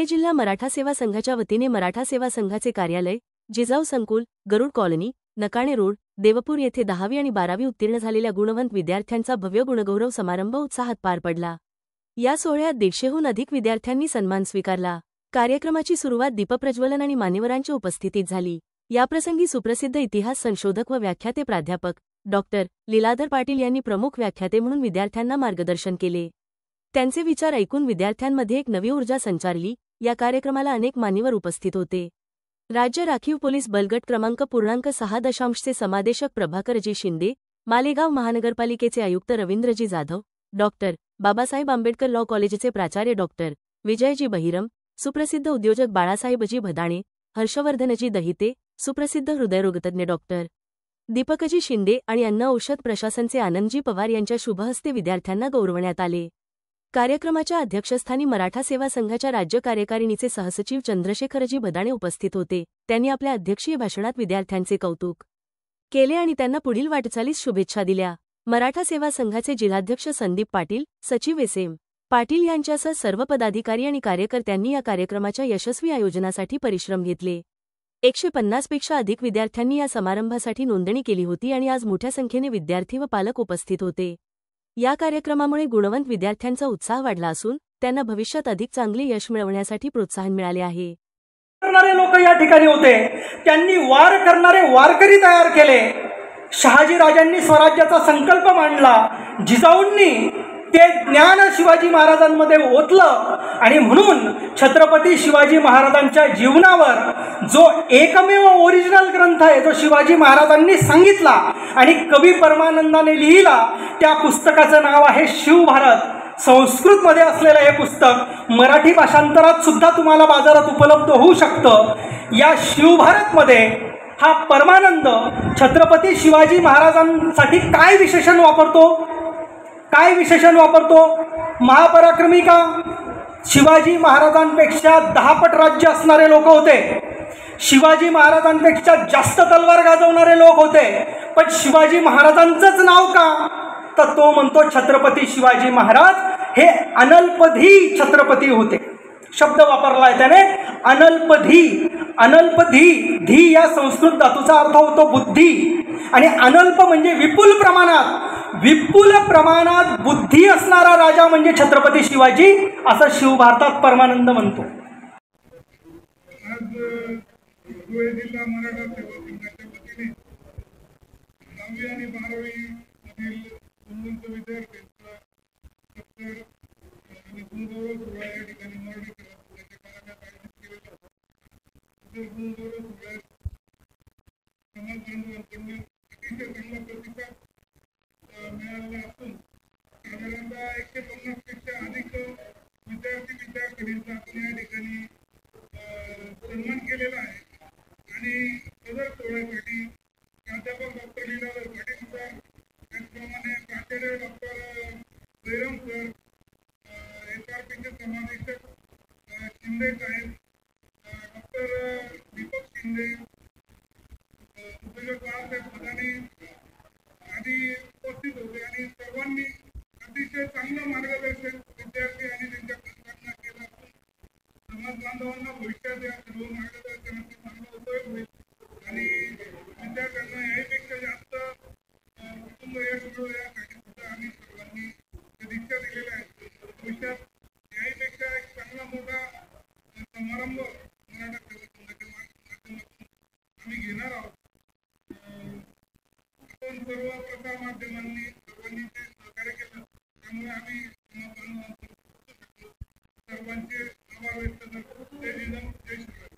धुळे जिल्हा मराठा सेवा संघाच्या वतीने मराठा सेवा संघाचे कार्यालय, जिजाऊ संकुल, गरुड कॉलनी, नकाणे रोड, देवपूर येथे 10वी आणि 12वी उत्तीर्ण झालेल्या गुणवंत विद्यार्थ्यांचा भव्य गुणगौरव समारंभ उत्साहात पार पडला। या सोहळ्यात 150हून अधिक विद्यार्थ्यांनी सन्मान स्वीकारला। कार्यक्रमाची सुरुवात दीपप्रज्वलन आणि मान्यवरांच्या उपस्थितीत झाली। याप्रसंगी सुप्रसिद्ध इतिहास संशोधक व व्याख्याते प्राध्यापक डॉक्टर लीलाधर पाटील यांनी प्रमुख व्याख्याते म्हणून विद्यार्थ्यांना मार्गदर्शन केले। त्यांचे विचार ऐकून विद्यार्थ्यांमध्ये एक नवी ऊर्जा संचारली। या कार्यक्रमाला अनेक मान्यवर उपस्थित होते। राज्य राखीव पोलीस बलगट क्रमांक .6 चे समादेशक प्रभाकरजी शिंदे, मालेगाव महानगरपालिकेचे आयुक्त रवींद्रजी जाधव, डॉक्टर बाबासाहेब आंबेडकर लॉ कॉलेजचे प्राचार्य डॉक्टर विजयजी बहिरम, सुप्रसिद्ध उद्योजक बाळासाहेबजी भदाणे, हर्षवर्धनजी दहिते, सुप्रसिद्ध हृदयरोगतज्ञ डॉक्टर दीपकजी शिंदे आणि अन्न औषध प्रशासनचे आनंदजी पवार यांच्या शुभहस्ते विद्यार्थ्यांना गौरवण्यात आले। कार्यक्रमाच्या अध्यक्षस्थानी मराठा सेवा संघाच्या राज्य कार्यकारिणीचे सहसचिव चंद्रशेखरजी भदाणे उपस्थित होते। त्यांनी आपल्या अध्यक्षीय भाषणात विद्यार्थ्यांचे कौतुक केले आणि त्यांना पुढील वाटचालीस शुभेच्छा दिल्या। मराठा सेवा संघाचे जिल्हाध्यक्ष संदीप पाटील, सचिव SM पाटील यांच्यासह सर्व पदाधिकारी आणि कार्यकर्त्यांनी या कार्यक्रमाच्या यशस्वी आयोजनासाठी परिश्रम घेतले। 150 पेक्षा अधिक विद्यार्थ्यांनी या समारंभासाठी नोंदणी केली होती आणि आज मोठ्या संख्येने विद्यार्थी व पालक उपस्थित होते। या कार्यक्रमामुळे गुणवंत विद्यार्थ्यांचा उत्साह वाढला असून त्यांना भविष्यात अधिक चांगले यश मिळवण्यासाठी प्रोत्साहन मिळाले आहे। करणारे लोक या ठिकाणी होते, त्यांनी वार करणारे वारकरी तयार केले। शहाजीराजांनी स्वराज्याचा संकल्प मांडला, जिजाऊंनी ते ज्ञान शिवाजी महाराजांमध्ये ओतलं आणि म्हणून छत्रपती शिवाजी महाराजांच्या जीवनावर जो एकमेव ओरिजिनल ग्रंथ आहे जो शिवाजी महाराजांनी सांगितला आणि कवी परमानंदाने लिहिला, त्या पुस्तकाचं नाव आहे शिवभारत। संस्कृतमध्ये असलेलं हे पुस्तक मराठी भाषांतरात सुद्धा तुम्हाला बाजारात उपलब्ध होऊ शकतं। या शिवभारतमध्ये हा परमानंद छत्रपती शिवाजी महाराजांसाठी काय विशेषण वापरतो? महापराक्रमी का? शिवाजी महाराजांपेक्षा 10 पट राज्य असणारे लोक होते, शिवाजी महाराजांपेक्षा जास्त तलवार गाजवणारे लोक होते, पण शिवाजी महाराजांचंच नाव का? तर तो म्हणतो छत्रपती शिवाजी महाराज हे अनल्पधी छत्रपती होते। शब्द वापरलाय त्याने, अनल्पधी। अनल्पधी, धी या संस्कृत धातूचा अर्थ होतो बुद्धी आणि अनल्प म्हणजे विपुल प्रमाणात बुद्धी असणारा राजा म्हणजे छत्रपती शिवाजी, असं शिवभारतात परमानंद म्हणतो। आज धुळे जिल्हा मराठा सेवा संघाच्या वतीने 10वी आणि 12वी मधील गुणवंत विद्यार्थ्यांचा सत्कार आणि गुणगौरव सोहळा या ठिकाणी मराठी सेवा संघाच्या काळात आयोजित केलेला होता। गुणगौरव सोहळ्यात समाज बांधवांकडून अतिशय चांगला प्रतिसाद मिळालेला असून साधारणतः 150 पेक्षा अधिक विद्यार्थ्यांचा आपण या ठिकाणी सन्मान केलेला आहे आणि सदर सोहळ्यासाठी प्राध्यापक डॉक्टर लीलाधर पाटील सर, त्याचप्रमाणे प्राचार्य डॉक्टर बहिरम सर, HRPचे समादेशक शिंदे साहेब, डॉक्टर दीपक शिंदे, उद्योजक बाळासाहेब भदाणे आदी उपस्थित होते आणि सर्वांनी अतिशय चांगलं मार्गदर्शन विद्यार्थी आणि त्यांच्या पालकांना केलं असून समाज बांधवांना भविष्यात या सर्व मार्गदर्शनाचा चांगला उपयोग होईल आणि विद्यार्थ्यांना याहीपेक्षा जास्त उत्तुंग यश मिळो यासाठी सुद्धा आम्ही सर्वांनी दीक्षा दिलेल्या आहेत। भविष्यात याहीपेक्षा एक चांगला मोठा समारंभ मराठा सेवा संघाच्या माध्यमातून आम्ही घेणार आहोत। आपण सर्व प्रसार माध्यमांनी सर्वांनी ते सहकार्य केलं, त्यामुळे आम्ही सर्वांचे आभार व्यक्त करतो। जय जिजाऊ, जय श्रीराम।